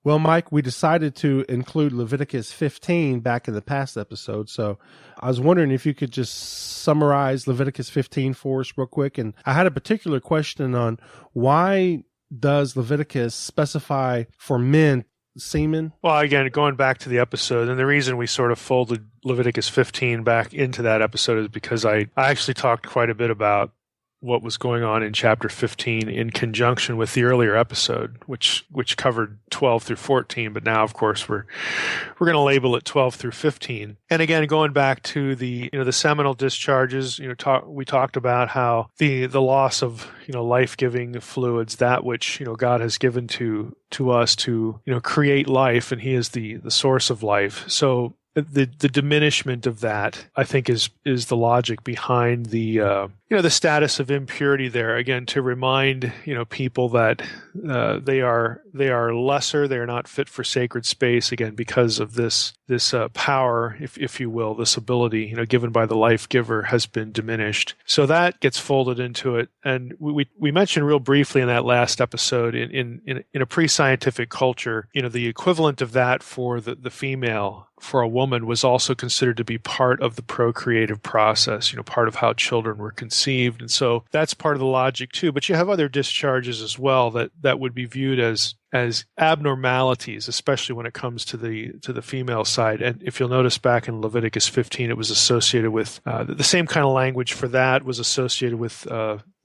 Well, Mike, we decided to include Leviticus 15 back in the past episode. So I was wondering if you could just summarize Leviticus 15 for us real quick. And I had a particular question on why does Leviticus specify for men semen? Well, again, going back to the episode, and the reason we sort of folded Leviticus 15 back into that episode is because I actually talked quite a bit about what was going on in chapter 15 in conjunction with the earlier episode, which covered 12 through 14. But now, of course, we're going to label it 12 through 15. And again, going back to the seminal discharges, we talked about how the loss of life-giving fluids, that which God has given to us to create life, and He is the source of life. So the diminishment of that, I think, is the logic behind the status of impurity there. Again, to remind people that they are lesser, they are not fit for sacred space. Again, because of this power, if you will, this ability given by the life giver has been diminished. So that gets folded into it. And we mentioned real briefly in that last episode in a pre-scientific culture, the equivalent of that for the female, for a woman, was also considered to be part of the procreative process, part of how children were conceived. And so that's part of the logic too. But you have other discharges as well that would be viewed as abnormalities, especially when it comes to the female side. And if you'll notice back in Leviticus 15, it was associated with the same kind of language for that was associated with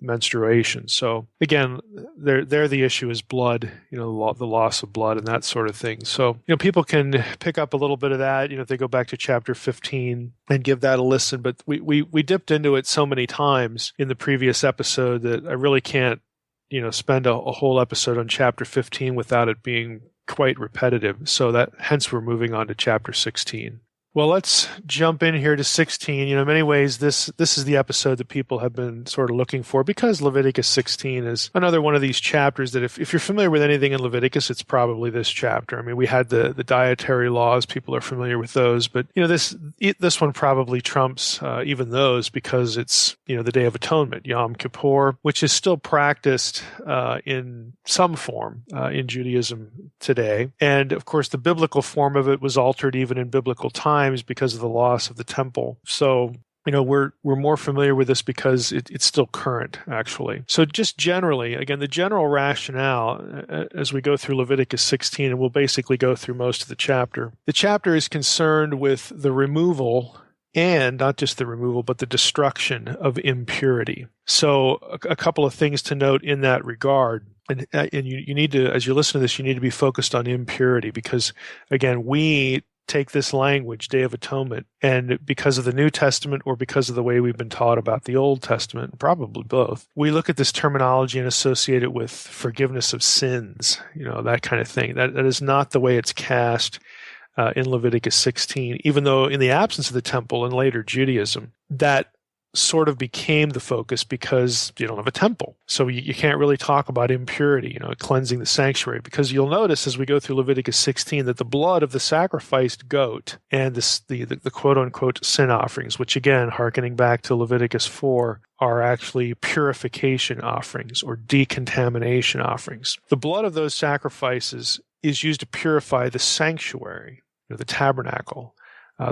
menstruation. So again, there the issue is blood, the loss of blood and that sort of thing. So people can pick up a little bit of that, if they go back to chapter 15 and give that a listen. But we dipped into it so many times in the previous episode that I really can't spend a whole episode on chapter 15 without it being quite repetitive. So that hence we're moving on to chapter 16. Well, let's jump in here to 16. In many ways, this is the episode that people have been sort of looking for, because Leviticus 16 is another one of these chapters that if you're familiar with anything in Leviticus, it's probably this chapter. I mean, we had the dietary laws. People are familiar with those. But, this one probably trumps even those, because it's, the Day of Atonement, Yom Kippur, which is still practiced in some form in Judaism today. And, of course, the biblical form of it was altered even in biblical times because of the loss of the temple. So, we're more familiar with this because it's still current, actually. So just generally, again, the general rationale as we go through Leviticus 16, and we'll basically go through most of the chapter. The chapter is concerned with the removal, and not just the removal, but the destruction of impurity. So a couple of things to note in that regard. And you need to, as you listen to this, you need to be focused on impurity, because, again, we take this language, Day of Atonement, and because of the New Testament or because of the way we've been taught about the Old Testament, probably both, we look at this terminology and associate it with forgiveness of sins, that kind of thing. That is not the way it's cast in Leviticus 16, even though in the absence of the temple in later Judaism, that sort of became the focus because you don't have a temple. So you can't really talk about impurity, cleansing the sanctuary, because you'll notice as we go through Leviticus 16 that the blood of the sacrificed goat and the quote-unquote sin offerings, which again, hearkening back to Leviticus 4, are actually purification offerings or decontamination offerings. The blood of those sacrifices is used to purify the sanctuary, the tabernacle,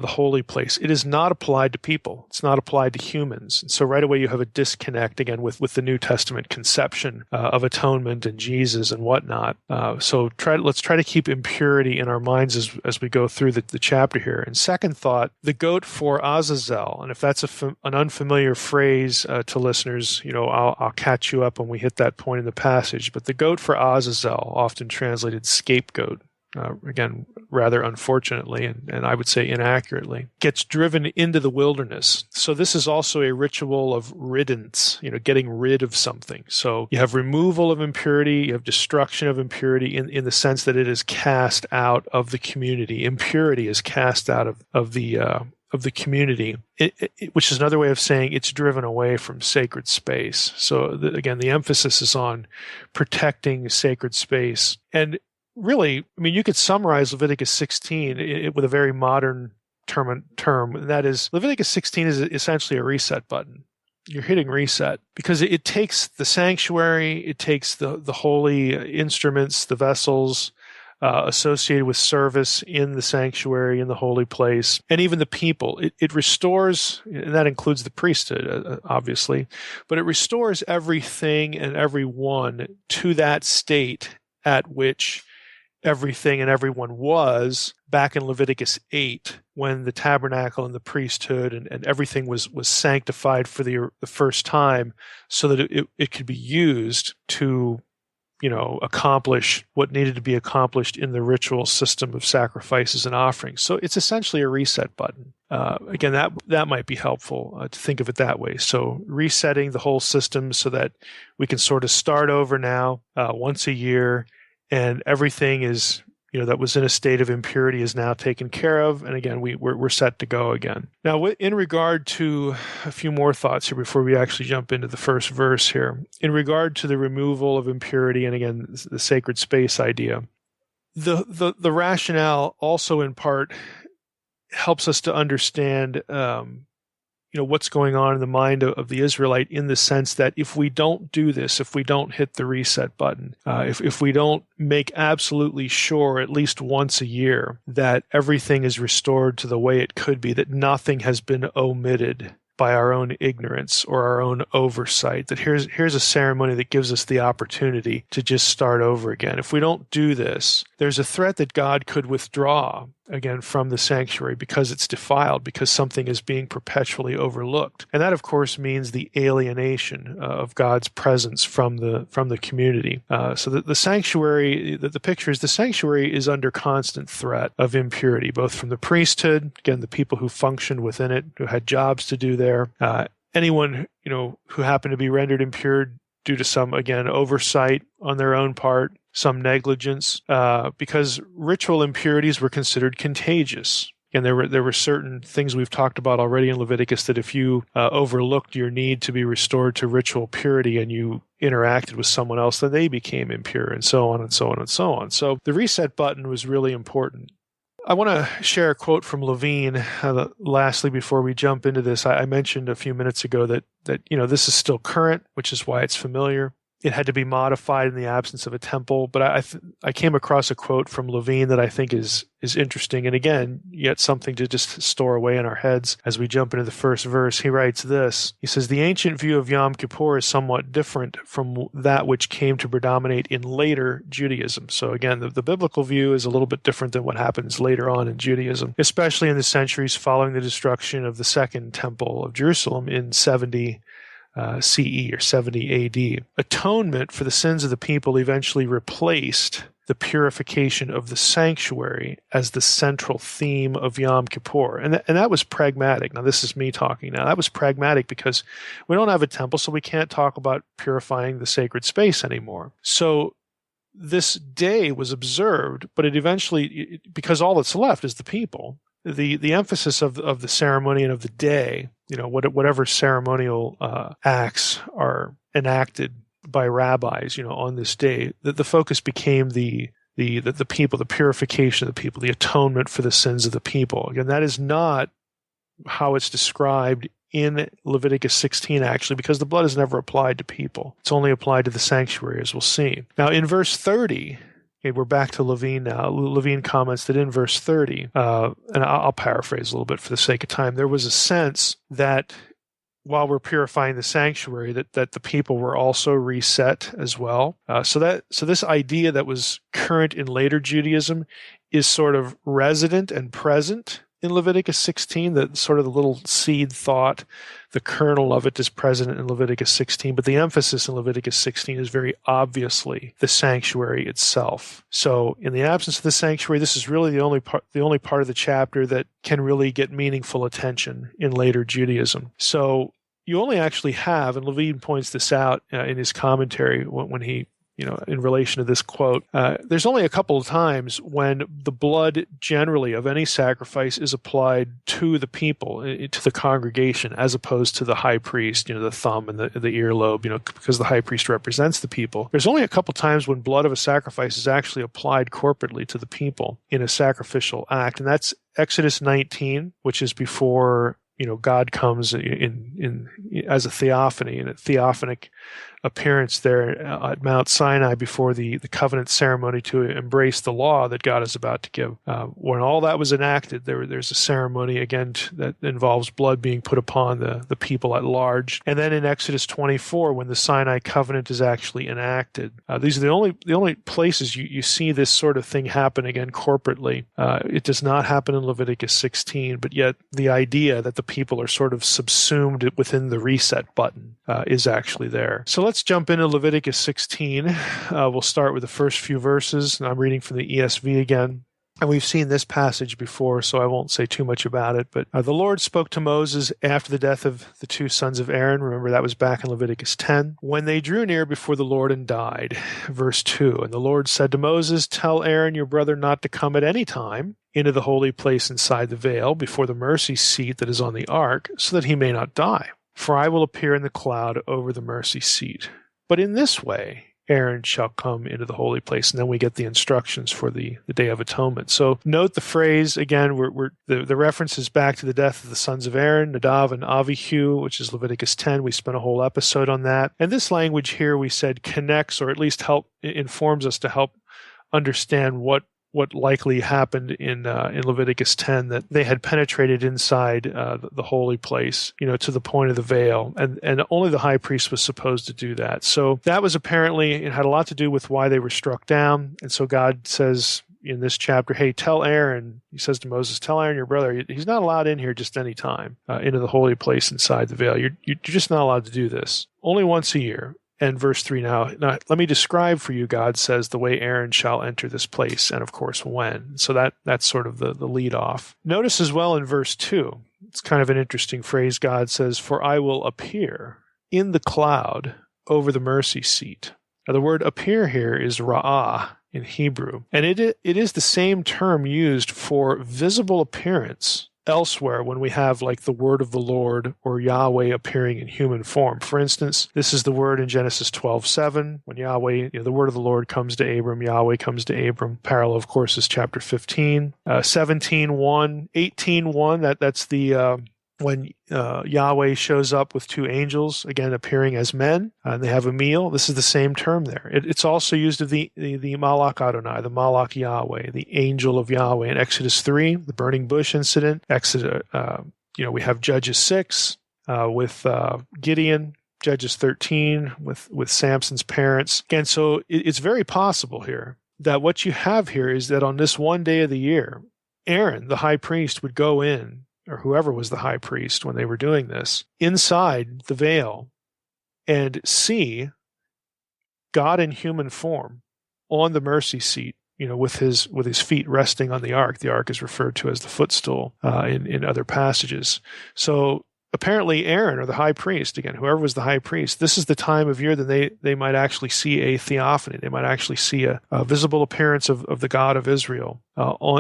the holy place. It is not applied to people. It's not applied to humans. And so right away you have a disconnect, again, with the New Testament conception of atonement and Jesus and whatnot. So let's try to keep impurity in our minds as we go through the chapter here. And second thought, the goat for Azazel. And if that's an unfamiliar phrase to listeners, I'll catch you up when we hit that point in the passage. But the goat for Azazel, often translated scapegoat, again, rather unfortunately, and I would say inaccurately, gets driven into the wilderness. So this is also a ritual of riddance, getting rid of something. So you have removal of impurity, you have destruction of impurity in the sense that it is cast out of the community. Impurity is cast out of the community, which is another way of saying it's driven away from sacred space. So again, the emphasis is on protecting sacred space. And really, you could summarize Leviticus 16 with a very modern term. That is, Leviticus 16 is essentially a reset button. You're hitting reset because it takes the sanctuary, it takes the holy instruments, the vessels, associated with service in the sanctuary, in the holy place, and even the people. It restores, and that includes the priesthood, obviously, but it restores everything and everyone to that state at which everything and everyone was back in Leviticus 8, when the tabernacle and the priesthood and everything was sanctified for the first time, so that it could be used to, accomplish what needed to be accomplished in the ritual system of sacrifices and offerings. So it's essentially a reset button. Again, that might be helpful to think of it that way. So resetting the whole system so that we can sort of start over now once a year, and everything is, that was in a state of impurity is now taken care of. And again, we're set to go again. Now, in regard to a few more thoughts here before we actually jump into the first verse here, in regard to the removal of impurity and again, the sacred space idea, the rationale also in part helps us to understand, what's going on in the mind of the Israelite, in the sense that if we don't do this, if we don't hit the reset button, if we don't make absolutely sure at least once a year that everything is restored to the way it could be, that nothing has been omitted by our own ignorance or our own oversight, that here's a ceremony that gives us the opportunity to just start over again. If we don't do this, there's a threat that God could withdraw again from the sanctuary because it's defiled, because something is being perpetually overlooked. And that, of course, means the alienation of God's presence from the community. So that the sanctuary, the picture is the sanctuary is under constant threat of impurity, both from the priesthood, again, the people who functioned within it, who had jobs to do there, anyone, who happened to be rendered impure due to some, again, oversight on their own part, some negligence, because ritual impurities were considered contagious. And there were certain things we've talked about already in Leviticus that if you overlooked your need to be restored to ritual purity and you interacted with someone else, then they became impure, and so on and so on and so on. So the reset button was really important. I want to share a quote from Levine. Lastly, before we jump into this, I mentioned a few minutes ago that this is still current, which is why it's familiar. It had to be modified in the absence of a temple, but I came across a quote from Levine that I think is interesting, and again, yet something to just store away in our heads as we jump into the first verse. He writes this. He says, "The ancient view of Yom Kippur is somewhat different from that which came to predominate in later Judaism." So again, the biblical view is a little bit different than what happens later on in Judaism, especially in the centuries following the destruction of the Second Temple of Jerusalem in 70 CE or 70 AD. Atonement for the sins of the people eventually replaced the purification of the sanctuary as the central theme of Yom Kippur. And that was pragmatic. Now, this is me talking now. That was pragmatic because we don't have a temple, so we can't talk about purifying the sacred space anymore. So this day was observed, but it eventually, because all that's left is the people, the emphasis of the ceremony and of the day, whatever ceremonial acts are enacted by rabbis, on this day, that the focus became the people, the purification of the people, the atonement for the sins of the people. Again, that is not how it's described in Leviticus 16, actually, because the blood is never applied to people. It's only applied to the sanctuary, as we'll see. Now, in verse 30, okay, we're back to Levine now. Levine comments that in verse 30, and I'll paraphrase a little bit for the sake of time, there was a sense that while we're purifying the sanctuary, that the people were also reset as well. So this idea that was current in later Judaism is sort of resident and present in Leviticus 16, that sort of the little seed thought, the kernel of it is present in Leviticus 16, but the emphasis in Leviticus 16 is very obviously the sanctuary itself. So in the absence of the sanctuary, this is really the only part of the chapter that can really get meaningful attention in later Judaism. So you only actually have, and Levine points this out in his commentary when he, in relation to this quote, there's only a couple of times when the blood generally of any sacrifice is applied to the people, to the congregation, as opposed to the high priest, the thumb and the earlobe, because the high priest represents the people. There's only a couple times when blood of a sacrifice is actually applied corporately to the people in a sacrificial act, and that's Exodus 19, which is before God comes in as a theophany, in a theophanic appearance there at Mount Sinai before the covenant ceremony to embrace the law that God is about to give. When all that was enacted, there's a ceremony again that involves blood being put upon the people at large. And then in Exodus 24, when the Sinai covenant is actually enacted, these are the only places you see this sort of thing happen again corporately. It does not happen in Leviticus 16, but yet the idea that the people are sort of subsumed within the reset button is actually there. So let's jump into Leviticus 16. We'll start with the first few verses. I'm reading from the ESV again. And we've seen this passage before, so I won't say too much about it. But the Lord spoke to Moses after the death of the two sons of Aaron. Remember, that was back in Leviticus 10. When they drew near before the Lord and died. Verse 2. And the Lord said to Moses, tell Aaron your brother not to come at any time into the holy place inside the veil before the mercy seat that is on the ark, so that he may not die. For I will appear in the cloud over the mercy seat. But in this way Aaron shall come into the holy place. And then we get the instructions for the Day of Atonement. So note the phrase, again, the reference is back to the death of the sons of Aaron, Nadav and Avihu, which is Leviticus 10. We spent a whole episode on that. And this language here, we said, connects or at least informs us to help understand what likely happened in Leviticus 10, that they had penetrated inside the holy place, to the point of the veil, and only the high priest was supposed to do that. So that was apparently, it had a lot to do with why they were struck down. And so God says in this chapter, hey, tell Aaron, he says to Moses, tell Aaron your brother, he's not allowed in here just any time into the holy place inside the veil. You're just not allowed to do this. Only once a year. And verse 3 now, let me describe for you, God says, the way Aaron shall enter this place, and of course when. So that's sort of the lead off. Notice as well in verse 2, it's kind of an interesting phrase. God says, for I will appear in the cloud over the mercy seat. Now the word appear here is ra'ah in Hebrew, and it is the same term used for visible appearance elsewhere when we have like the word of the Lord or Yahweh appearing in human form. For instance, this is the word in Genesis 12:7 when Yahweh, the word of the Lord comes to Abram, Yahweh comes to Abram. Parallel, of course, is chapter 15, 17:1, 18:1. That's the when Yahweh shows up with two angels, again appearing as men, and they have a meal. This is the same term there. It's also used of the Malach Adonai, the Malach Yahweh, the angel of Yahweh. In Exodus 3, the burning bush incident. We have Judges 6 with Gideon, Judges 13 with Samson's parents. Again, so it's very possible here that what you have here is that on this one day of the year, Aaron, the high priest, would go in, or whoever was the high priest when they were doing this, inside the veil and see God in human form on the mercy seat, with his feet resting on the ark. The ark is referred to as the footstool in other passages. So apparently Aaron, or the high priest, again, whoever was the high priest, this is the time of year that they might actually see a theophany. They might actually see a visible appearance of the God of Israel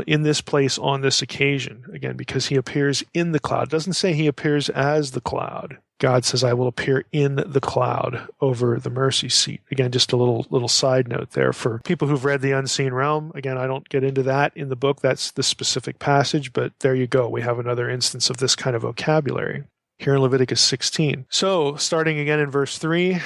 in this place on this occasion. Again, because he appears in the cloud. It doesn't say he appears as the cloud. God says, I will appear in the cloud over the mercy seat. Again, just a little side note there for people who've read The Unseen Realm. Again, I don't get into that in the book. That's the specific passage, but there you go. We have another instance of this kind of vocabulary here in Leviticus 16. So, starting again in verse 3,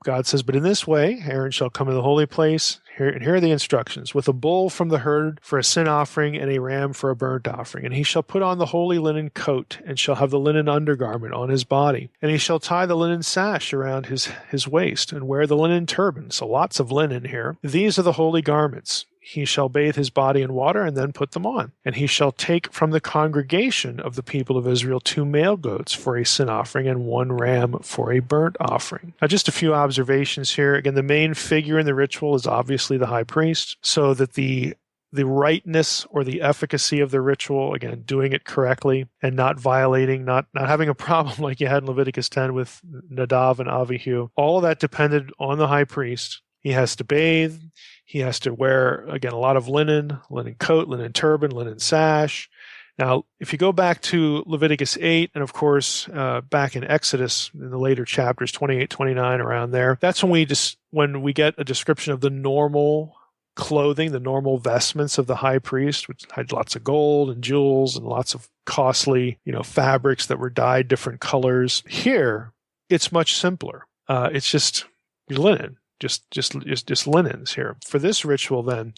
God says, but in this way, Aaron shall come in the holy place. Here are the instructions. With a bull from the herd for a sin offering and a ram for a burnt offering. And he shall put on the holy linen coat and shall have the linen undergarment on his body. And he shall tie the linen sash around his waist and wear the linen turban. So lots of linen here. These are the holy garments. He shall bathe his body in water and then put them on. And he shall take from the congregation of the people of Israel 2 male goats for a sin offering and 1 ram for a burnt offering. Now, just a few observations here. Again, the main figure in the ritual is obviously the high priest, so that the rightness or the efficacy of the ritual, again, doing it correctly and not violating, not having a problem like you had in Leviticus 10 with Nadav and Avihu, all of that depended on the high priest. He has to bathe. He has to wear, again, a lot of linen coat, linen turban, linen sash. Now, if you go back to Leviticus 8, and of course, back in Exodus, in the later chapters, 28, 29, around there, that's when we get a description of the normal clothing, the normal vestments of the high priest, which had lots of gold and jewels and lots of costly, fabrics that were dyed different colors. Here, it's much simpler. It's just linen, just linens here. For this ritual, then,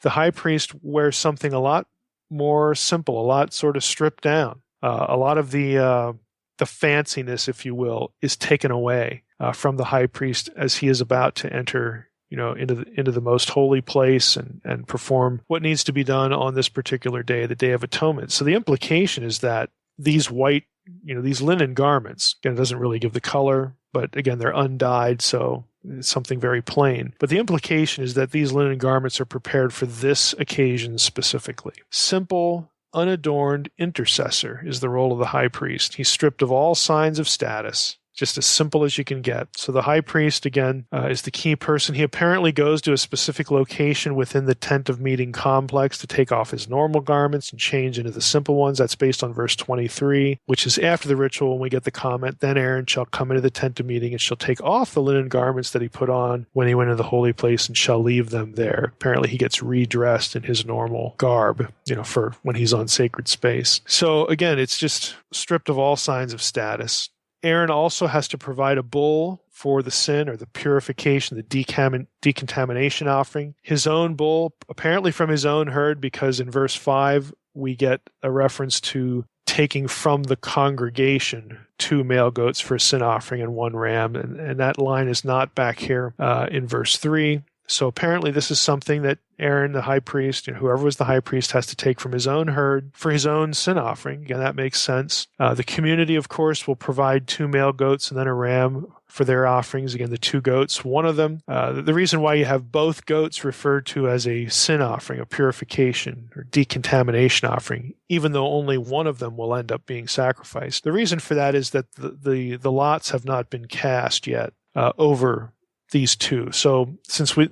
the high priest wears something a lot more simple, a lot sort of stripped down. A lot of the fanciness, if you will, is taken away from the high priest as he is about to enter, into the most holy place and perform what needs to be done on this particular day, the Day of Atonement. So the implication is that these white, these linen garments, again, it doesn't really give the color, but again, they're undyed, so it's something very plain. But the implication is that these linen garments are prepared for this occasion specifically. Simple, unadorned intercessor is the role of the high priest. He's stripped of all signs of status, just as simple as you can get. So the high priest, again, is the key person. He apparently goes to a specific location within the tent of meeting complex to take off his normal garments and change into the simple ones. That's based on verse 23, which is after the ritual when we get the comment, then Aaron shall come into the tent of meeting and shall take off the linen garments that he put on when he went into the holy place and shall leave them there. Apparently he gets redressed in his normal garb, for when he's on sacred space. So again, it's just stripped of all signs of status. Aaron also has to provide a bull for the sin or the purification, the decontamination offering. His own bull, apparently from his own herd, because in verse 5 we get a reference to taking from the congregation 2 male goats for a sin offering and 1 ram, and that line is not back here in verse 3. So apparently this is something that Aaron, the high priest, whoever was the high priest, has to take from his own herd for his own sin offering. Again, that makes sense. The community, of course, will provide 2 male goats and then a ram for their offerings. Again, the 2 goats, one of them. The reason why you have both goats referred to as a sin offering, a purification or decontamination offering, even though only one of them will end up being sacrificed. The reason for that is that the lots have not been cast yet over these 2. So since we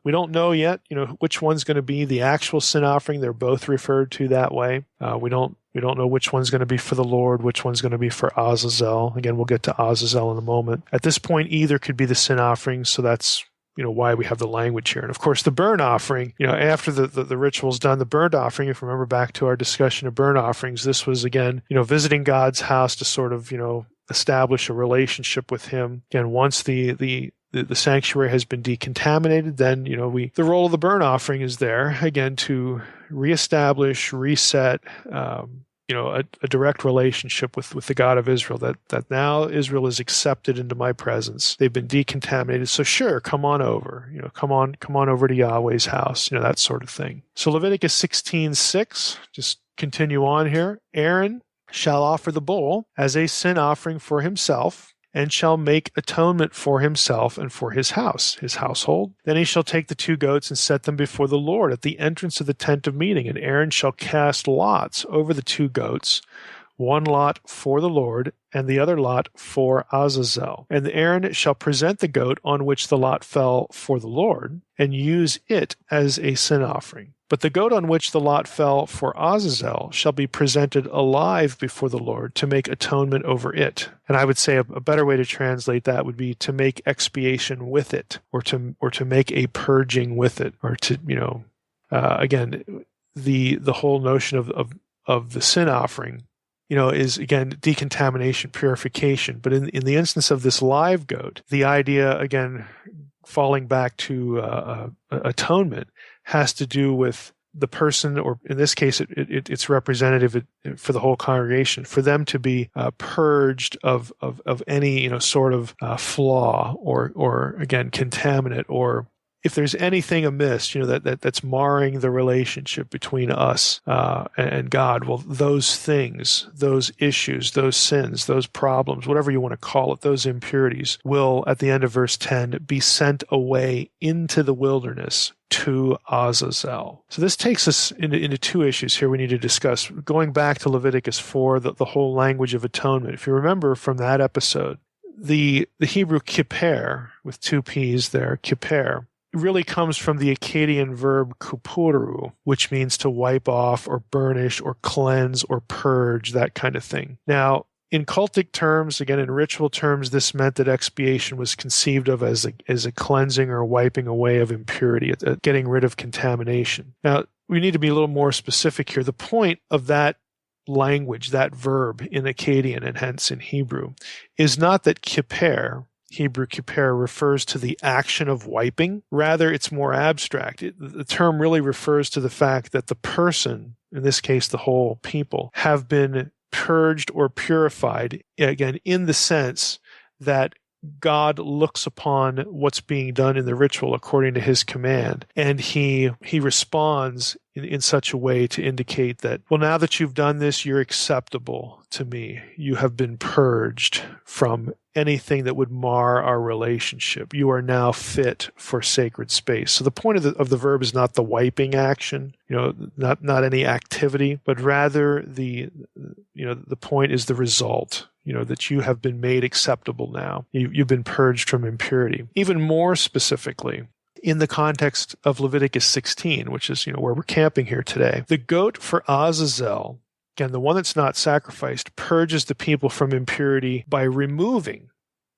don't know yet, which one's going to be the actual sin offering, they're both referred to that way. We don't know which one's going to be for the Lord, which one's going to be for Azazel. Again, we'll get to Azazel in a moment. At this point, either could be the sin offering, so that's why we have the language here. And of course, the burnt offering, after the ritual's done, the burnt offering, if you remember back to our discussion of burnt offerings, this was again, visiting God's house to sort of, establish a relationship with him. Again, once the sanctuary has been decontaminated, then, the role of the burnt offering is there, again, to reestablish, reset, a direct relationship with the God of Israel, that now Israel is accepted into my presence. They've been decontaminated. So sure, come on over, come on over to Yahweh's house, that sort of thing. So Leviticus 16:6, just continue on here. Aaron shall offer the bull as a sin offering for himself, and shall make atonement for himself and for his house, his household. Then he shall take the 2 goats and set them before the Lord at the entrance of the tent of meeting, and Aaron shall cast lots over the 2 goats, 1 lot for the Lord, and the other lot for Azazel. And Aaron shall present the goat on which the lot fell for the Lord, and use it as a sin offering. But the goat on which the lot fell for Azazel shall be presented alive before the Lord to make atonement over it. And I would say a better way to translate that would be to make expiation with it, or to make a purging with it, or to, again, the whole notion of the sin offering, is again decontamination, purification. But in the instance of this live goat, the idea, again, falling back to atonement, has to do with the person, or in this case, it's representative for the whole congregation, for them to be purged of any sort of flaw or again contaminant, or if there's anything amiss, that's marring the relationship between us and God. Well, those things, those issues, those sins, those problems, whatever you want to call it, those impurities will, at the end of verse 10, be sent away into the wilderness to Azazel. So this takes us into 2 issues here we need to discuss. Going back to Leviticus 4, the whole language of atonement. If you remember from that episode, the Hebrew kippur, with 2 P's there, kippur, really comes from the Akkadian verb kupuru, which means to wipe off or burnish or cleanse or purge, that kind of thing. Now, in cultic terms, again, in ritual terms, this meant that expiation was conceived of as a cleansing or wiping away of impurity, getting rid of contamination. Now, we need to be a little more specific here. The point of that language, that verb in Akkadian and hence in Hebrew, is not that kippur Hebrew kippur refers to the action of wiping. Rather, it's more abstract. The term really refers to the fact that the person, in this case the whole people, have been purged or purified, again, in the sense that God looks upon what's being done in the ritual according to his command, and he responds in such a way to indicate that, well, now that you've done this, you're acceptable to me. You have been purged from anything that would mar our relationship. You are now fit for sacred space. So the point of the verb is not the wiping action, not any activity, but rather the point is the result. That you have been made acceptable now. You've been purged from impurity. Even more specifically, in the context of Leviticus 16, which is where we're camping here today, the goat for Azazel, again, the one that's not sacrificed, purges the people from impurity by removing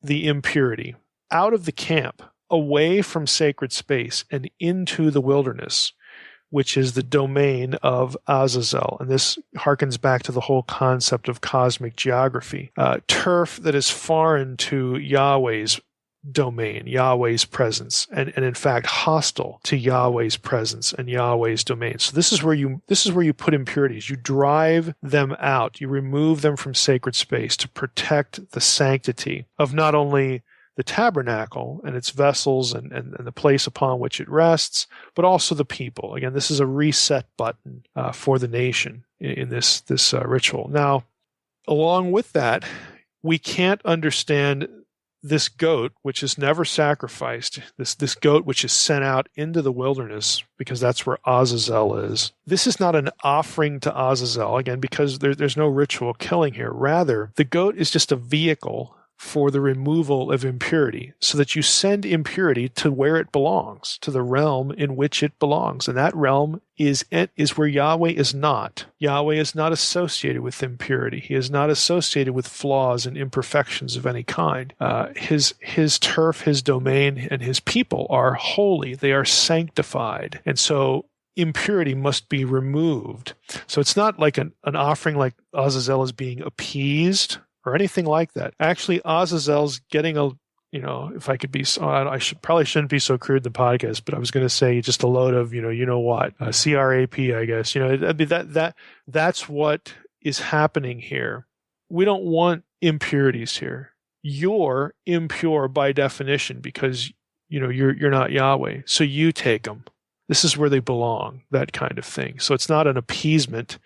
the impurity out of the camp, away from sacred space, and into the wilderness, which is the domain of Azazel. And this harkens back to the whole concept of cosmic geography. Turf that is foreign to Yahweh's domain, Yahweh's presence, and in fact hostile to Yahweh's presence and Yahweh's domain. So this is where you put impurities. You drive them out. You remove them from sacred space to protect the sanctity of not only the tabernacle and its vessels and the place upon which it rests, but also the people. Again, this is a reset button for the nation in this ritual. Now, along with that, we can't understand this goat, which is never sacrificed, this goat which is sent out into the wilderness, because that's where Azazel is. This is not an offering to Azazel, again, because there's no ritual killing here. Rather, the goat is just a vehicle for the removal of impurity, so that you send impurity to where it belongs, to the realm in which it belongs. And that realm is where Yahweh is not. Yahweh is not associated with impurity. He is not associated with flaws and imperfections of any kind. His turf, his domain, and his people are holy. They are sanctified. And so impurity must be removed. So it's not like an offering like Azazel is being appeased or anything like that. Actually, Azazel's getting if I could be, probably shouldn't be so crude in the podcast, but I was going to say just a load of, CRAP, I guess. That's what is happening here. We don't want impurities here. You're impure by definition because, you're not Yahweh. So you take them. This is where they belong, that kind of thing. So it's not an appeasement.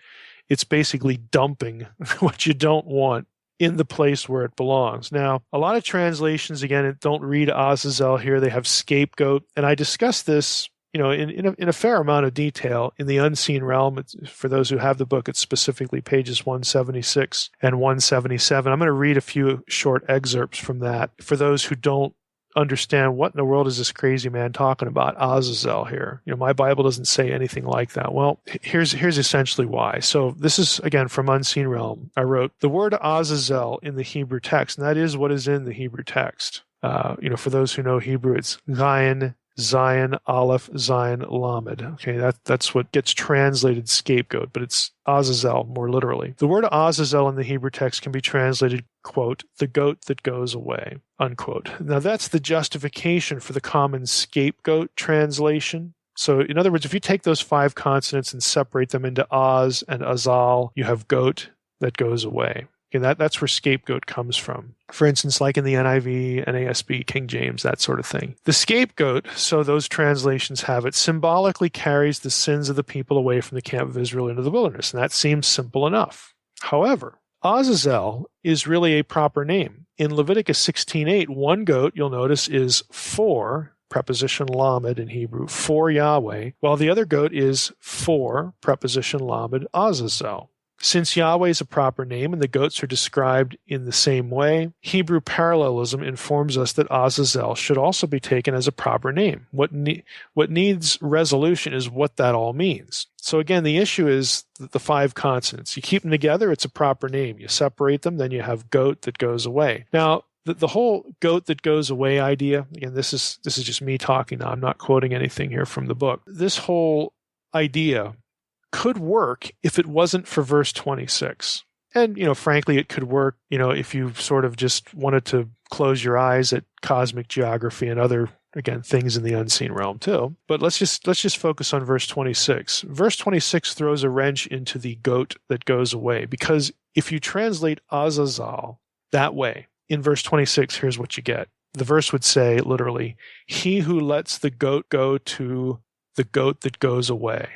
It's basically dumping what you don't want in the place where it belongs. Now, a lot of translations, again, don't read Azazel here. They have scapegoat. And I discussed this, in a fair amount of detail in the Unseen Realm. For those who have the book, it's specifically pages 176 and 177. I'm going to read a few short excerpts from that for those who don't understand what in the world is this crazy man talking about Azazel here. My Bible doesn't say anything like that. Well, here's essentially why. So this is, again, from Unseen Realm. I wrote, the word Azazel in the Hebrew text, and that is what is in the Hebrew text. For those who know Hebrew, it's Gayin, Zion, Aleph, Zion, Lamed. Okay, that's what gets translated scapegoat, but it's Azazel more literally. The word Azazel in the Hebrew text can be translated, quote, the goat that goes away, unquote. Now that's the justification for the common scapegoat translation. So in other words, if you take those 5 consonants and separate them into Az and Azal, you have goat that goes away. Okay, that's where scapegoat comes from. For instance, like in the NIV, NASB, King James, that sort of thing. The scapegoat, so those translations have it, symbolically carries the sins of the people away from the camp of Israel into the wilderness, and that seems simple enough. However, Azazel is really a proper name. In Leviticus 16:8, one goat, you'll notice, is for, preposition lamed in Hebrew, for Yahweh, while the other goat is for, preposition lamed, Azazel. Since Yahweh is a proper name and the goats are described in the same way, Hebrew parallelism informs us that Azazel should also be taken as a proper name. What needs resolution is what that all means. So again, the issue is the 5 consonants. You keep them together, it's a proper name. You separate them, then you have goat that goes away. Now, the whole goat that goes away idea, again, this is just me talking now. I'm not quoting anything here from the book. This whole idea could work if it wasn't for verse 26. And, frankly, it could work, if you sort of just wanted to close your eyes at cosmic geography and other, again, things in the unseen realm too. But let's just focus on verse 26. Verse 26 throws a wrench into the goat that goes away, because if you translate Azazel that way, in verse 26, here's what you get. The verse would say, literally, he who lets the goat go to the goat that goes away.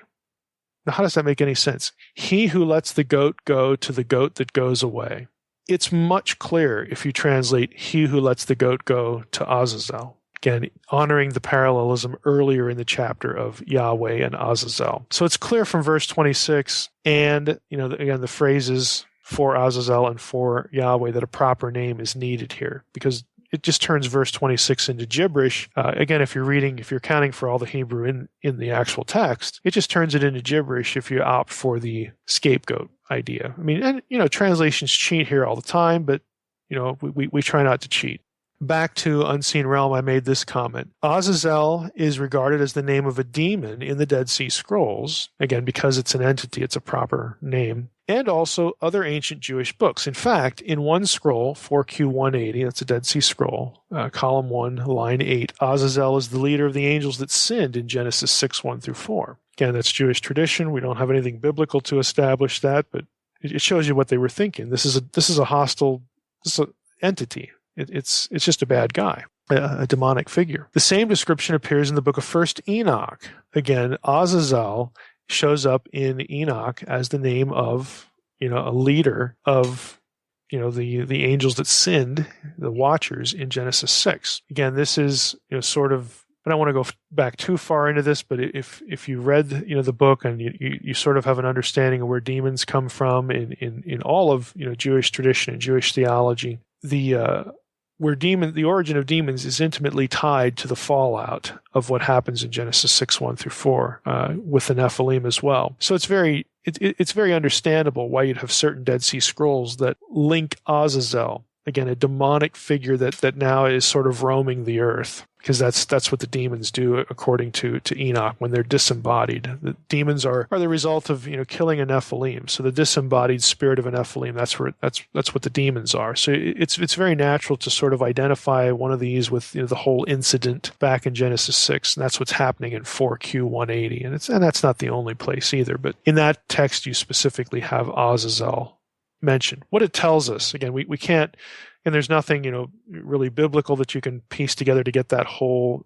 Now, how does that make any sense? He who lets the goat go to the goat that goes away. It's much clearer if you translate he who lets the goat go to Azazel. Again, honoring the parallelism earlier in the chapter of Yahweh and Azazel. So it's clear from verse 26 and, again, the phrases for Azazel and for Yahweh that a proper name is needed here, because it just turns verse 26 into gibberish. Again, if you're counting for all the Hebrew in the actual text, it just turns it into gibberish if you opt for the scapegoat idea. I mean, and, translations cheat here all the time, but, we try not to cheat. Back to Unseen Realm, I made this comment. Azazel is regarded as the name of a demon in the Dead Sea Scrolls. Again, because it's an entity, it's a proper name. And also other ancient Jewish books. In fact, in one scroll, 4Q180, that's a Dead Sea Scroll, column 1, line 8, Azazel is the leader of the angels that sinned in Genesis 6, 1 through 4. Again, that's Jewish tradition. We don't have anything biblical to establish that, but it shows you what they were thinking. This is a hostile entity. It's just a bad guy, a demonic figure. The same description appears in the book of 1st Enoch. Again, Azazel shows up in Enoch as the name of, a leader of, the angels that sinned, the watchers in Genesis 6. Again, this is, sort of, I don't want to go back too far into this, but if you read, the book and you sort of have an understanding of where demons come from in all of, Jewish tradition and Jewish theology, the origin of demons is intimately tied to the fallout of what happens in Genesis 6, 1 through 4, with the Nephilim as well. So it's very understandable why you'd have certain Dead Sea Scrolls that link Azazel, again, a demonic figure that now is sort of roaming the earth, because that's what the demons do according to Enoch when they're disembodied. The demons are the result of killing a Nephilim. So the disembodied spirit of a Nephilim, that's what the demons are. So it's very natural to sort of identify one of these with the whole incident back in Genesis 6, and that's what's happening in 4Q180. And that's not the only place either, but in that text you specifically have Azazel mentioned. What it tells us, again, we can't, and there's nothing, really biblical that you can piece together to get that whole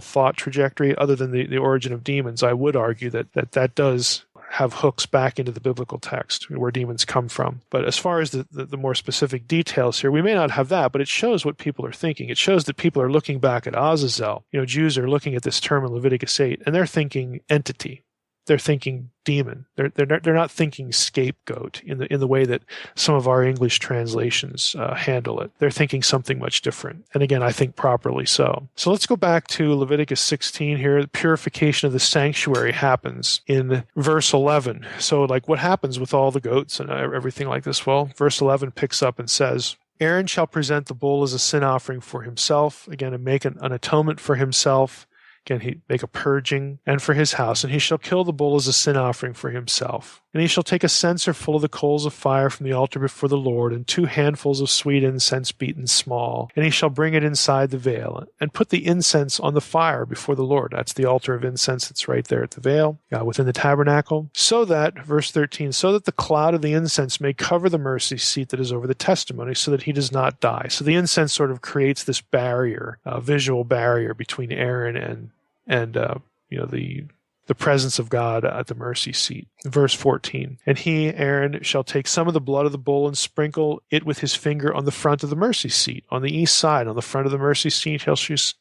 thought trajectory other than the origin of demons. I would argue that does have hooks back into the biblical text where demons come from. But as far as the more specific details here, we may not have that, but it shows what people are thinking. It shows that people are looking back at Azazel. Jews are looking at this term in Leviticus 8, and they're thinking entity. They're thinking demon. They're not thinking scapegoat in the way that some of our English translations handle it. They're thinking something much different. And again, I think properly so. So let's go back to Leviticus 16 here. The purification of the sanctuary happens in verse 11. So what happens with all the goats and everything like this? Well, verse 11 picks up and says, Aaron shall present the bull as a sin offering for himself, again, and make an atonement for himself. Again, he make a purging, and for his house, and he shall kill the bull as a sin offering for himself. And he shall take a censer full of the coals of fire from the altar before the Lord, and 2 handfuls of sweet incense beaten small. And he shall bring it inside the veil, and put the incense on the fire before the Lord. That's the altar of incense that's right there at the veil, within the tabernacle. So that, verse 13, so that the cloud of the incense may cover the mercy seat that is over the testimony, so that he does not die. So the incense sort of creates this barrier, visual barrier between Aaron and the presence of God at the mercy seat. Verse 14, and he, Aaron, shall take some of the blood of the bull and sprinkle it with his finger on the front of the mercy seat. On the east side, on the front of the mercy seat,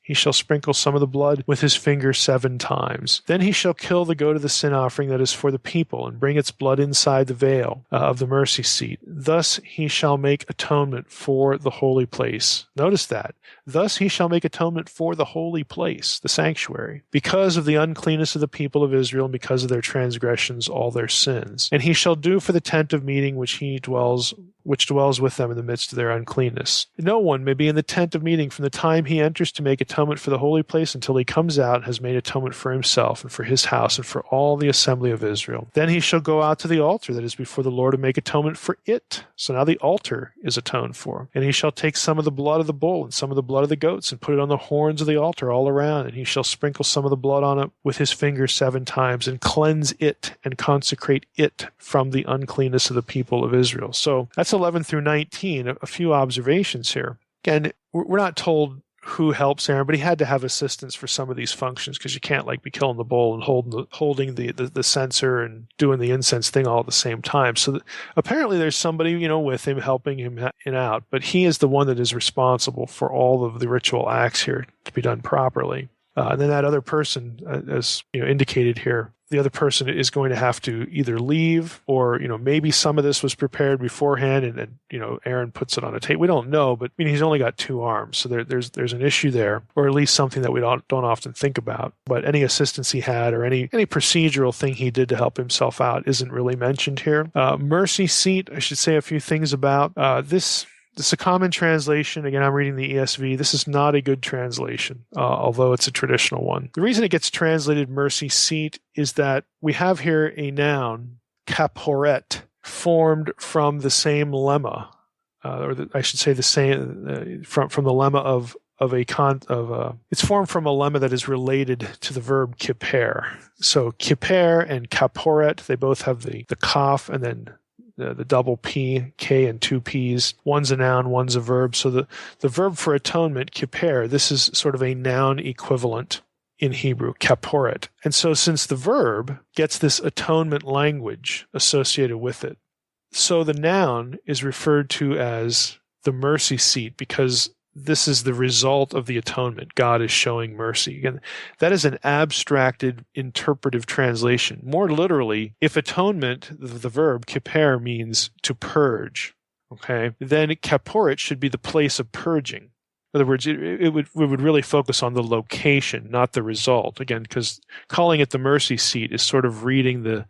he shall sprinkle some of the blood with his finger 7 times. Then he shall kill the goat of the sin offering that is for the people, and bring its blood inside the veil of the mercy seat. Thus he shall make atonement for the holy place. Notice that. Thus he shall make atonement for the holy place, the sanctuary, because of the uncleanness of the people of Israel, and because of their transgressions, all their sins. And he shall do for the tent of meeting which he dwells which dwells with them in the midst of their uncleanness. No one may be in the tent of meeting from the time he enters to make atonement for the holy place until he comes out and has made atonement for himself and for his house and for all the assembly of Israel. Then he shall go out to the altar that is before the Lord and make atonement for it. So now the altar is atoned for. And he shall take some of the blood of the bull and some of the blood of the goats and put it on the horns of the altar all around. And he shall sprinkle some of the blood on it with his finger 7 times and cleanse it and consecrate it from the uncleanness of the people of Israel. So that's 11 through 19, a few observations here. Again, we're not told who helps Aaron, but he had to have assistance for some of these functions because you can't be killing the bull and holding the censer and doing the incense thing all at the same time. So apparently there's somebody, with him helping him out, but he is the one that is responsible for all of the ritual acts here to be done properly. And then that other person, as indicated here, the other person is going to have to either leave or, maybe some of this was prepared beforehand and then, Aaron puts it on a tape. We don't know, but he's only got 2 arms. So there's an issue there, or at least something that we don't often think about. But any assistance he had or any procedural thing he did to help himself out isn't really mentioned here. Mercy seat, I should say a few things about. This is a common translation. Again, I'm reading the ESV. This is not a good translation, although it's a traditional one. The reason it gets translated mercy seat is that we have here a noun, kaporet, formed from the same lemma, I should say the same from the lemma of it's formed from a lemma that is related to the verb kippur. So kippur and kaporet, they both have the kaf and then the double P, K, and 2 Ps. One's a noun, one's a verb. So the verb for atonement, kippur, this is sort of a noun equivalent in Hebrew, kaporet. And so since the verb gets this atonement language associated with it, so the noun is referred to as the mercy seat because this is the result of the atonement. God is showing mercy. Again, that is an abstracted interpretive translation. More literally, if atonement, the verb kippur, means to purge, okay, then kaporet should be the place of purging. In other words, it would really focus on the location, not the result. Again, because calling it the mercy seat is sort of reading the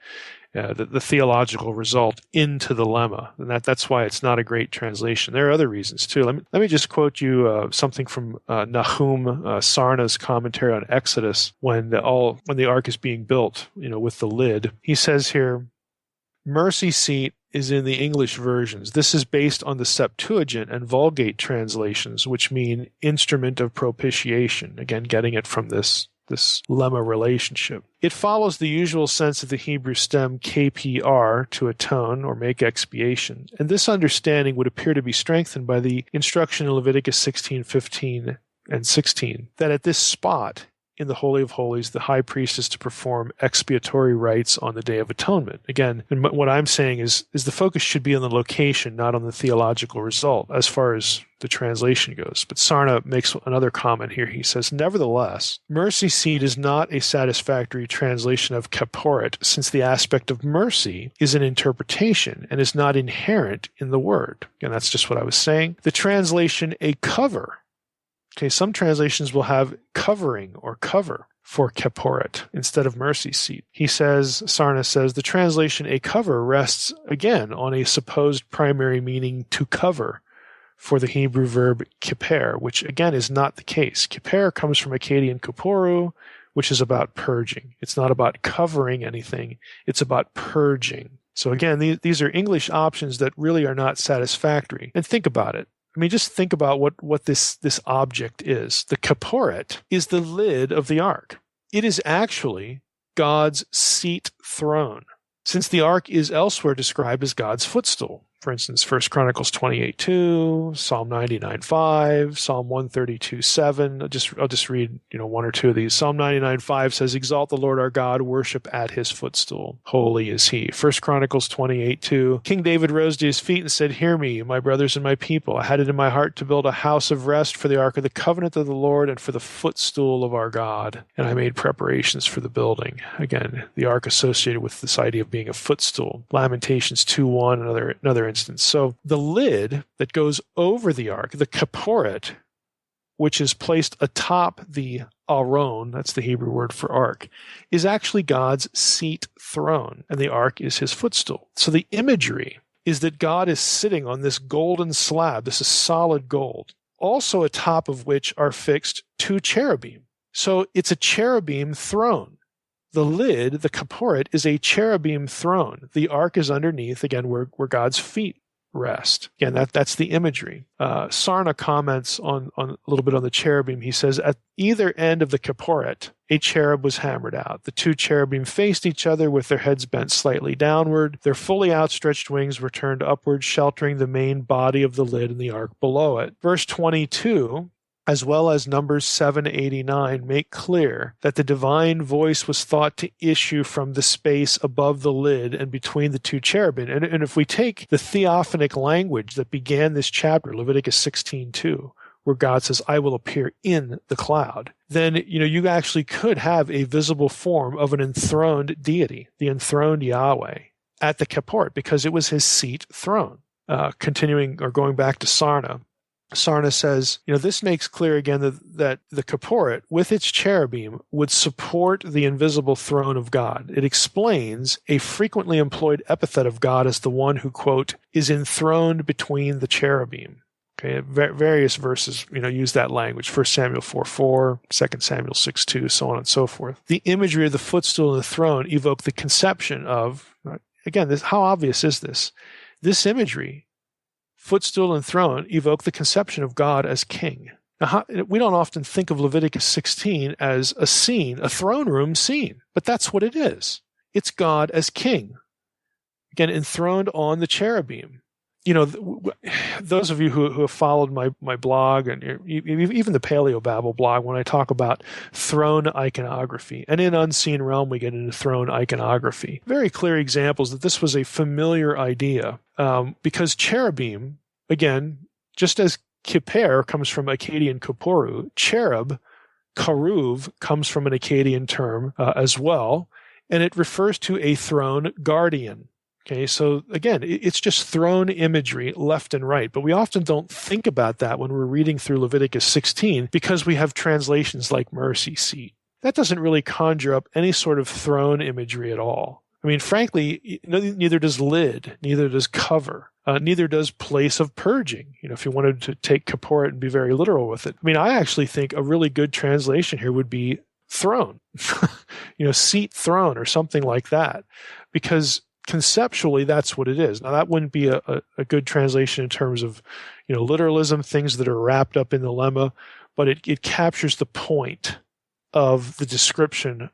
theological result into the lemma, and that's why it's not a great translation. There are other reasons too. Let me just quote you something from Nahum Sarna's commentary on Exodus when the ark is being built, with the lid. He says here, mercy seat is in the English versions. This is based on the Septuagint and Vulgate translations, which mean instrument of propitiation. Again, getting it from this lemma relationship. It follows the usual sense of the Hebrew stem kpr, to atone or make expiation, and this understanding would appear to be strengthened by the instruction in Leviticus 16:15 and 16, that at this spot in the Holy of Holies, the high priest is to perform expiatory rites on the Day of Atonement. Again, and what I'm saying is the focus should be on the location, not on the theological result, as far as the translation goes. But Sarna makes another comment here. He says, nevertheless, mercy seat is not a satisfactory translation of kaporet, since the aspect of mercy is an interpretation and is not inherent in the word. And that's just what I was saying. The translation a cover. Okay, some translations will have covering or cover for kaporet instead of mercy seat. Sarna says, the translation a cover rests again on a supposed primary meaning to cover for the Hebrew verb kippur, which again is not the case. Kippur comes from Akkadian kuporu, which is about purging. It's not about covering anything. It's about purging. So again, these are English options that really are not satisfactory. And think about it. Just think about what this object is. The kaporet is the lid of the ark. It is actually God's seat throne, since the ark is elsewhere described as God's footstool. For instance, 1 Chronicles 28:2, Psalm 99:5, Psalm 132:7. I'll just read one or two of these. Psalm 99:5 says, "Exalt the Lord our God, worship at his footstool. Holy is he." 1 Chronicles 28:2, King David rose to his feet and said, "Hear me, my brothers and my people. I had it in my heart to build a house of rest for the ark of the covenant of the Lord and for the footstool of our God. And I made preparations for the building." Again, the ark associated with this idea of being a footstool. Lamentations 2:1, another instance. So the lid that goes over the ark, the kaporet, which is placed atop the aron, that's the Hebrew word for ark, is actually God's seat throne, and the ark is his footstool. So the imagery is that God is sitting on this golden slab. This is solid gold, also atop of which are fixed 2 cherubim. So it's a cherubim throne. The lid, the kaporet, is a cherubim throne. The ark is underneath, again, where God's feet rest. Again, that's the imagery. Sarna comments on a little bit on the cherubim. He says, at either end of the kaporet, a cherub was hammered out. The 2 cherubim faced each other with their heads bent slightly downward. Their fully outstretched wings were turned upward, sheltering the main body of the lid and the ark below it. Verse 22, as well as Numbers 7:89, make clear that the divine voice was thought to issue from the space above the lid and between the 2 cherubim. And if we take the theophanic language that began this chapter, Leviticus 16:2, where God says, I will appear in the cloud, then you actually could have a visible form of an enthroned deity, the enthroned Yahweh, at the kaporet, because it was his seat throne. Continuing or going back to Sarna, Sarna says, this makes clear again that the kaporet with its cherubim would support the invisible throne of God. It explains a frequently employed epithet of God as the one who, quote, is enthroned between the cherubim. Okay, various verses, use that language. 1 Samuel 4:4, 2 Samuel 6:2, so on and so forth. The imagery of the footstool and the throne evoke the conception of, again, how obvious is this? This imagery, footstool and throne, evoke the conception of God as king. Now, we don't often think of Leviticus 16 as a scene, a throne room scene, but that's what it is. It's God as king, again, enthroned on the cherubim. Those of you who have followed my blog and even the Paleobabble blog, when I talk about throne iconography, and in Unseen Realm we get into throne iconography, very clear examples that this was a familiar idea, because cherubim, again, just as kiper comes from Akkadian kaporu, cherub, karuv, comes from an Akkadian term as well, and it refers to a throne guardian. Okay, so again, it's just throne imagery left and right, but we often don't think about that when we're reading through Leviticus 16 because we have translations like mercy seat. That doesn't really conjure up any sort of throne imagery at all. I mean, frankly, neither does lid, neither does cover, neither does place of purging. If you wanted to take kaporet and be very literal with it. I mean, I actually think a really good translation here would be throne, seat throne or something like that, because conceptually, that's what it is. Now, that wouldn't be a good translation in terms of, literalism, things that are wrapped up in the lemma, but it captures the point of the description,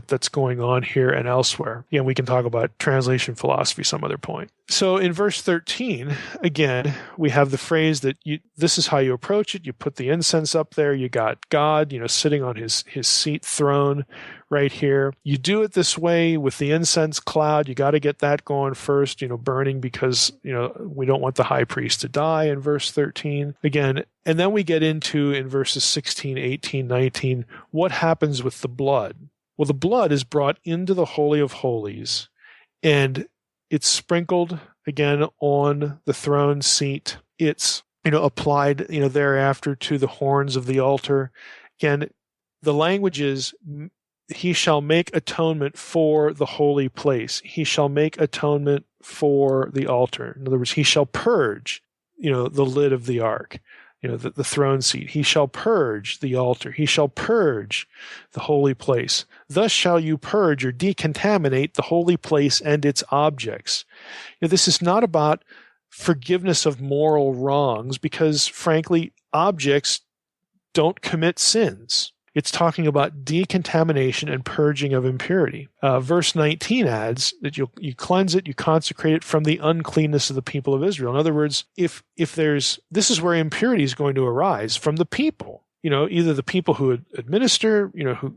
that's going on here and elsewhere. Again, we can talk about translation philosophy some other point. So in verse 13, again, we have the phrase that this is how you approach it. You put the incense up there. You got God, sitting on his seat throne right here. You do it this way with the incense cloud. You got to get that going first, burning because, we don't want the high priest to die in verse 13. Again, and then we get into, in verses 16, 18, 19, what happens with the blood? Well, the blood is brought into the Holy of Holies, and it's sprinkled, again, on the throne seat. It's, applied, thereafter to the horns of the altar. Again, the language is, he shall make atonement for the holy place. He shall make atonement for the altar. In other words, he shall purge, the lid of the ark, the throne seat. He shall purge the altar. He shall purge the holy place. Thus shall you purge or decontaminate the holy place and its objects. This is not about forgiveness of moral wrongs because, frankly, objects don't commit sins. It's talking about decontamination and purging of impurity. Verse 19 adds that you cleanse it, you consecrate it from the uncleanness of the people of Israel. In other words, if this is where impurity is going to arise from the people. Either the people who administer, who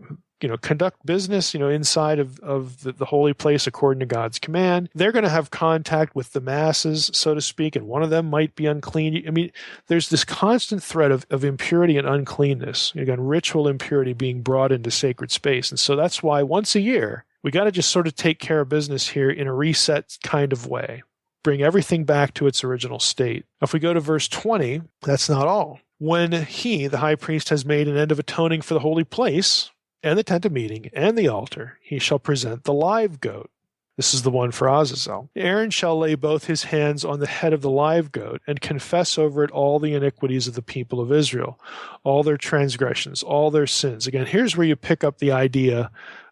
conduct business, inside of the holy place according to God's command. They're going to have contact with the masses, so to speak, and one of them might be unclean. I mean, there's this constant thread of impurity and uncleanness. Again, ritual impurity being brought into sacred space. And so that's why once a year, we got to just sort of take care of business here in a reset kind of way. Bring everything back to its original state. If we go to verse 20, that's not all. When he, the high priest, has made an end of atoning for the holy place, and the tent of meeting, and the altar, he shall present the live goat. This is the one for Azazel. Aaron shall lay both his hands on the head of the live goat and confess over it all the iniquities of the people of Israel, all their transgressions, all their sins. Again, here's where you pick up the idea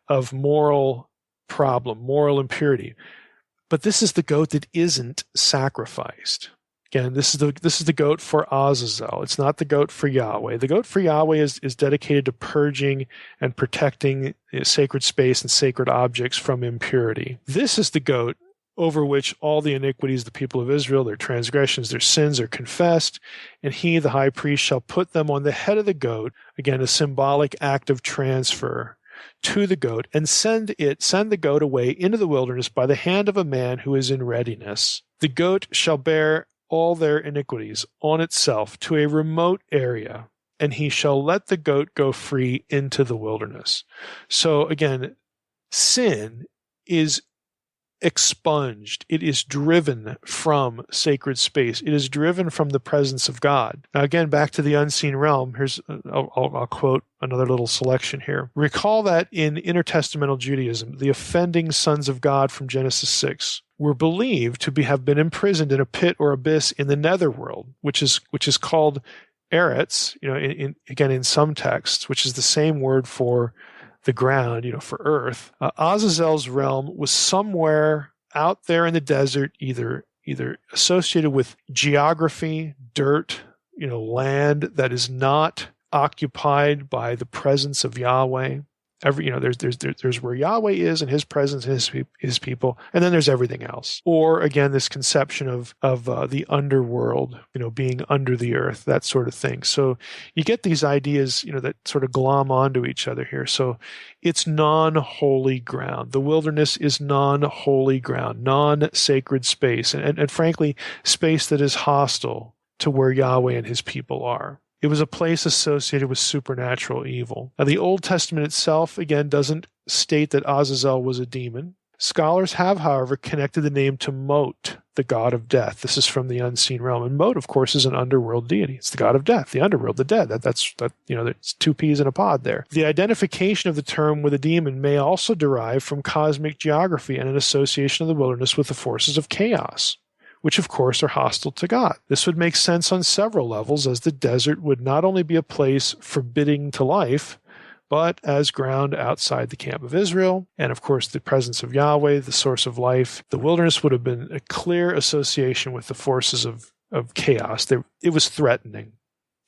of moral problem, moral impurity. But this is the goat that isn't sacrificed. Again, this is the goat for Azazel. It's not the goat for Yahweh. The goat for Yahweh is dedicated to purging and protecting sacred space and sacred objects from impurity. This is the goat over which all the iniquities of the people of Israel, their transgressions, their sins are confessed, and he, the high priest, shall put them on the head of the goat, again, a symbolic act of transfer, to the goat, and send the goat away into the wilderness by the hand of a man who is in readiness. The goat shall bear all their iniquities on itself to a remote area, and he shall let the goat go free into the wilderness. So again, sin is expunged. It is driven from sacred space. It is driven from the presence of God. Now again, back to the unseen realm. Here's I'll quote another little selection here. Recall that in intertestamental Judaism, the offending sons of God from Genesis 6 were believed to have been imprisoned in a pit or abyss in the netherworld, which is called Eretz, in some texts, which is the same word for the ground, for earth. Azazel's realm was somewhere out there in the desert, either associated with geography, dirt, land that is not occupied by the presence of Yahweh. There's where Yahweh is and his presence and his people, and then there's everything else. Or again, this conception of the underworld, being under the earth, that sort of thing. So you get these ideas, that sort of glom onto each other here. So it's non-holy ground. The wilderness is non-holy ground, non-sacred space, and frankly, space that is hostile to where Yahweh and his people are. It was a place associated with supernatural evil. Now, the Old Testament itself, again, doesn't state that Azazel was a demon. Scholars have, however, connected the name to Mot, the god of death. This is from the unseen realm. And Mot, of course, is an underworld deity. It's the god of death, the underworld, the dead. That's there's two peas in a pod there. The identification of the term with a demon may also derive from cosmic geography and an association of the wilderness with the forces of chaos, which of course are hostile to God. This would make sense on several levels, as the desert would not only be a place forbidding to life, but as ground outside the camp of Israel, and of course the presence of Yahweh, the source of life. The wilderness would have been a clear association with the forces of chaos. It was threatening.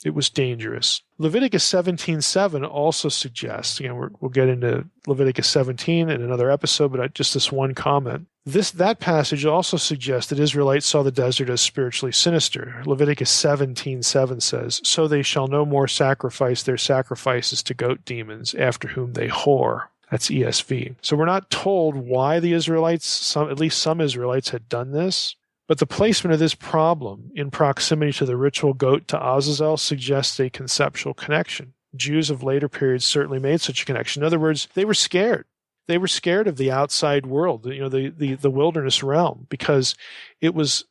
It was dangerous. Leviticus 17:7 also suggests, we'll get into Leviticus 17 in another episode, but just this one comment. That passage also suggests that Israelites saw the desert as spiritually sinister. Leviticus 17:7 says, "So they shall no more sacrifice their sacrifices to goat demons, after whom they whore." That's ESV. So we're not told why the Israelites, at least some Israelites, had done this. But the placement of this problem in proximity to the ritual goat to Azazel suggests a conceptual connection. Jews of later periods certainly made such a connection. In other words, they were scared. They were scared of the outside world, the wilderness realm, because it was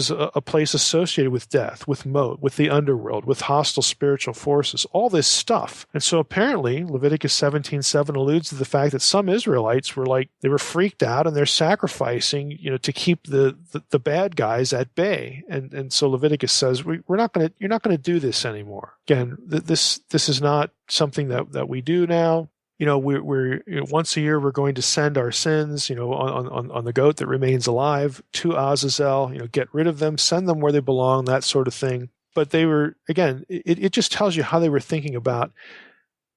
a place associated with death, with Mot, with the underworld, with hostile spiritual forces, all this stuff. And so apparently Leviticus 17:7 alludes to the fact that some Israelites they were freaked out and they're sacrificing, to keep the bad guys at bay. And so Leviticus says, you're not going to do this anymore. Again, this is not something that we do now. We're once a year we're going to send our sins, on the goat that remains alive to Azazel, get rid of them, send them where they belong, that sort of thing. But they were, again, it just tells you how they were thinking about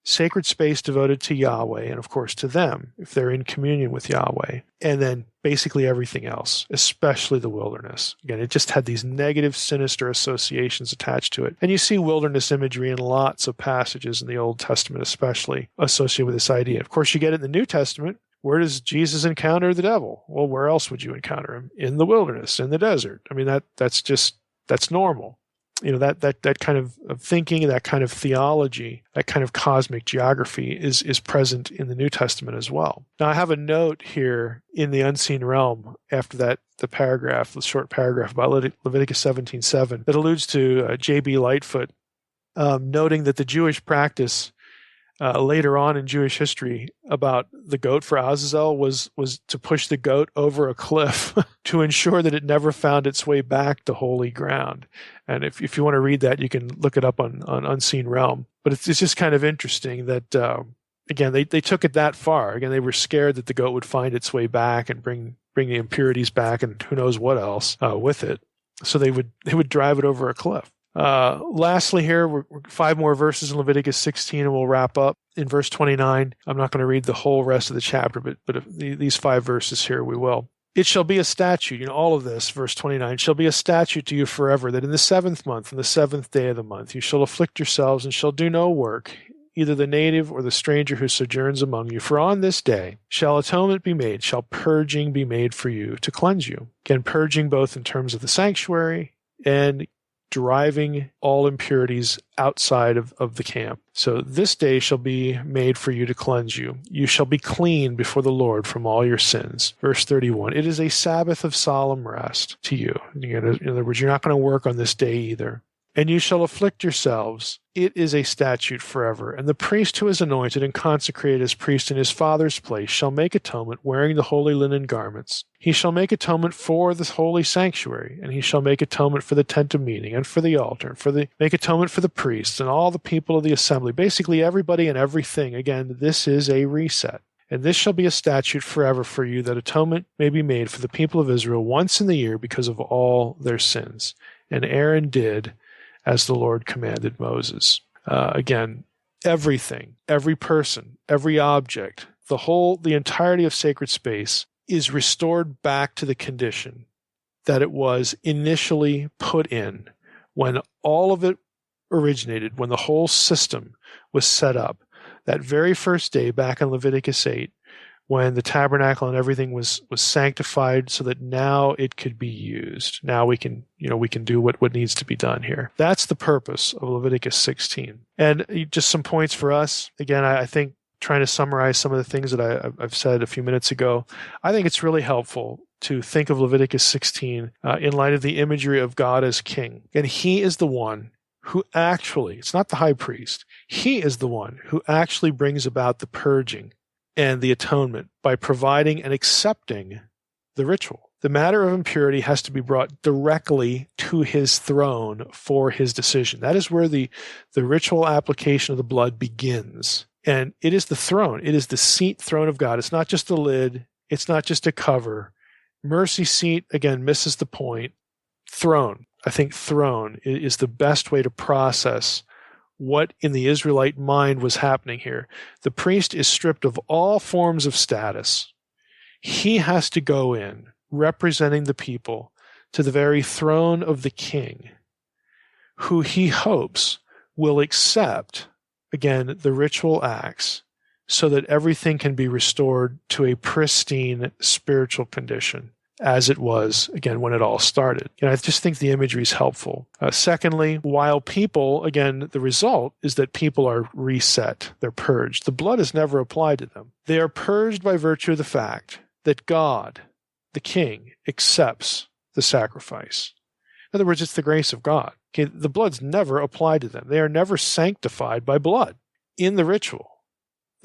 sacred space devoted to Yahweh and, of course, to them, if they're in communion with Yahweh, and then basically everything else, especially the wilderness. Again, it just had these negative, sinister associations attached to it. And you see wilderness imagery in lots of passages in the Old Testament, especially associated with this idea. Of course, you get it in the New Testament. Where does Jesus encounter the devil? Well, where else would you encounter him? In the wilderness, in the desert. I mean, that's normal. That kind of thinking, that kind of theology, that kind of cosmic geography is present in the New Testament as well. Now, I have a note here in the unseen realm after that, the short paragraph about Leviticus 17:7 that alludes to J.B. Lightfoot, noting that the Jewish practice later on in Jewish history about the goat for Azazel was to push the goat over a cliff to ensure that it never found its way back to holy ground. And if you want to read that, you can look it up on Unseen Realm. But it's just kind of interesting that, again, they took it that far. Again, they were scared that the goat would find its way back and bring the impurities back and who knows what else with it. So they would drive it over a cliff. Lastly here, we're 5 more verses in Leviticus 16 and we'll wrap up. In verse 29, I'm not going to read the whole rest of the chapter, but these 5 verses here we will. It shall be a statute, all of this, verse 29, shall be a statute to you forever, that in the 7th month, on the 7th day of the month, you shall afflict yourselves and shall do no work, either the native or the stranger who sojourns among you. For on this day shall atonement be made, shall purging be made for you to cleanse you. Again, purging both in terms of the sanctuary and driving all impurities outside of the camp. So this day shall be made for you to cleanse you. You shall be clean before the Lord from all your sins. Verse 31, it is a Sabbath of solemn rest to you. In other words, you're not going to work on this day either. And you shall afflict yourselves. It is a statute forever. And the priest who is anointed and consecrated as priest in his father's place shall make atonement, wearing the holy linen garments. He shall make atonement for the holy sanctuary, and he shall make atonement for the tent of meeting, and for the altar, make atonement for the priests, and all the people of the assembly. Basically, everybody and everything. Again, this is a reset. And this shall be a statute forever for you, that atonement may be made for the people of Israel once in the year because of all their sins. And Aaron did as the Lord commanded Moses. Again, everything, every person, every object, the entirety of sacred space is restored back to the condition that it was initially put in when all of it originated, when the whole system was set up. That very first day back in Leviticus 8, when the tabernacle and everything was sanctified so that now it could be used. Now we can do what needs to be done here. That's the purpose of Leviticus 16. And just some points for us. Again, I think trying to summarize some of the things that I've said a few minutes ago, I think it's really helpful to think of Leviticus 16 in light of the imagery of God as king. And he is the one who actually, it's not the high priest, he is the one who actually brings about the purging and the atonement by providing and accepting the ritual. The matter of impurity has to be brought directly to his throne for his decision. That is where the ritual application of the blood begins. And it is the throne. It is the seat throne of God. It's not just a lid. It's not just a cover. Mercy seat, again, misses the point. Throne. I think throne is the best way to process what in the Israelite mind was happening here. The priest is stripped of all forms of status. He has to go in, representing the people, to the very throne of the king, who he hopes will accept, again, the ritual acts, so that everything can be restored to a pristine spiritual condition, as it was, again, when it all started. And I just think the imagery is helpful. Secondly, while people, again, the result is that people are reset. They're purged. The blood is never applied to them. They are purged by virtue of the fact that God, the king, accepts the sacrifice. In other words, it's the grace of God. Okay, the blood's never applied to them. They are never sanctified by blood in the ritual.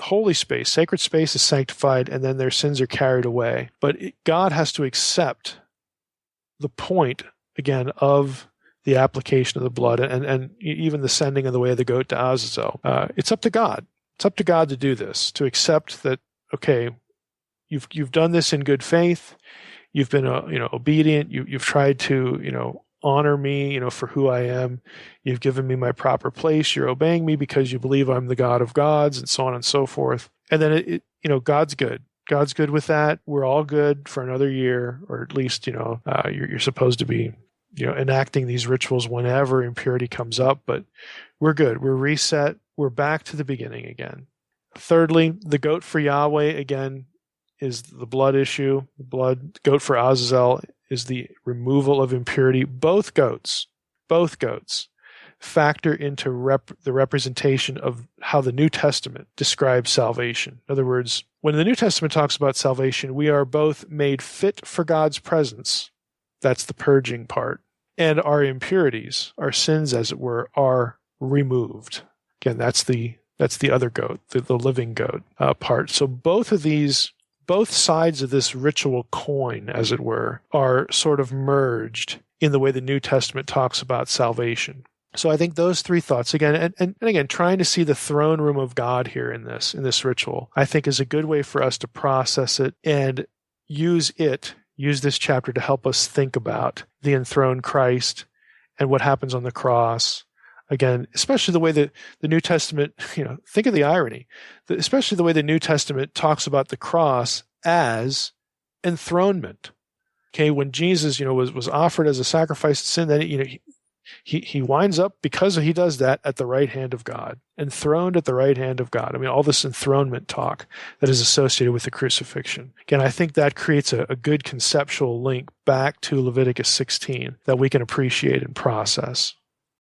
Holy space, sacred space is sanctified, and then their sins are carried away. But God has to accept the point, again, of the application of the blood and even the sending of the way of the goat to Azazel. It's up to God. It's up to God to do this, to accept that, okay, you've done this in good faith. You've been obedient. You've tried to honor me, for who I am. You've given me my proper place. You're obeying me because you believe I'm the God of gods, and so on and so forth. And then God's good. God's good with that. We're all good for another year, or at least, you're supposed to be, enacting these rituals whenever impurity comes up, but we're good. We're reset. We're back to the beginning again. Thirdly, the goat for Yahweh, again, is the blood issue. The goat for Azazel is the removal of impurity. Both goats factor into the representation of how the New Testament describes salvation. In other words, when the New Testament talks about salvation, we are both made fit for God's presence. That's the purging part. And our impurities, our sins, as it were, are removed. Again, that's the That's the other goat, the living goat part. So both sides of this ritual coin, as it were, are sort of merged in the way the New Testament talks about salvation. So I think those three thoughts, again, and again, trying to see the throne room of God here in this ritual, I think is a good way for us to process it and use this chapter to help us think about the enthroned Christ and what happens on the cross. Again, especially the way that the New Testament, think of the irony, especially the way the New Testament talks about the cross as enthronement. Okay, when Jesus, was offered as a sacrifice to sin, then, he winds up, because he does that, at the right hand of God, enthroned at the right hand of God. I mean, all this enthronement talk that is associated with the crucifixion. Again, I think that creates a good conceptual link back to Leviticus 16 that we can appreciate and process.